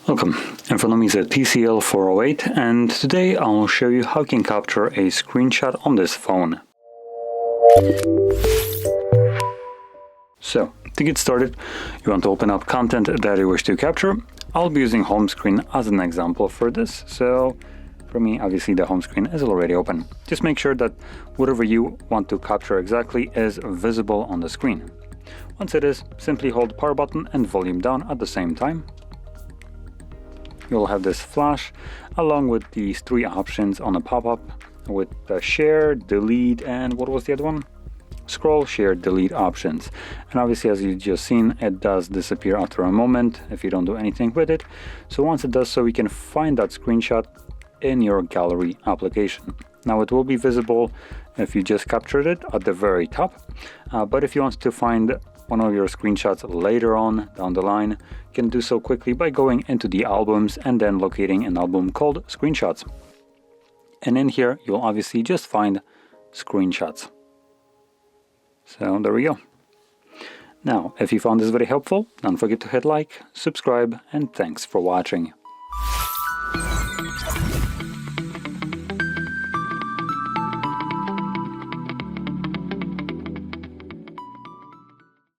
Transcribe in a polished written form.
Welcome, in front of me is a TCL 408 and today I'll show you how you can capture a screenshot on this phone. So, to get started, you want to open up content that you wish to capture. I'll be using home screen as an example for this, so for me obviously the home screen is already open. Just make sure that whatever you want to capture exactly is visible on the screen. Once it is, simply hold the power button and volume down at the same time. You'll have this flash along with these three options on a pop-up with the share, delete, and what was the other one? Scroll, share, delete options. And obviously, as you just seen, it does disappear after a moment if you don't do anything with it. So once it does so, we can find that screenshot in your gallery application. Now it will be visible if you just captured it at the very top, but if you want to find one of your screenshots later on down the line, you can do so quickly by going into the albums and then locating an album called screenshots. And in here, you'll obviously just find screenshots. So there we go. Now, if you found this very helpful, don't forget to hit like, subscribe, and thanks for watching.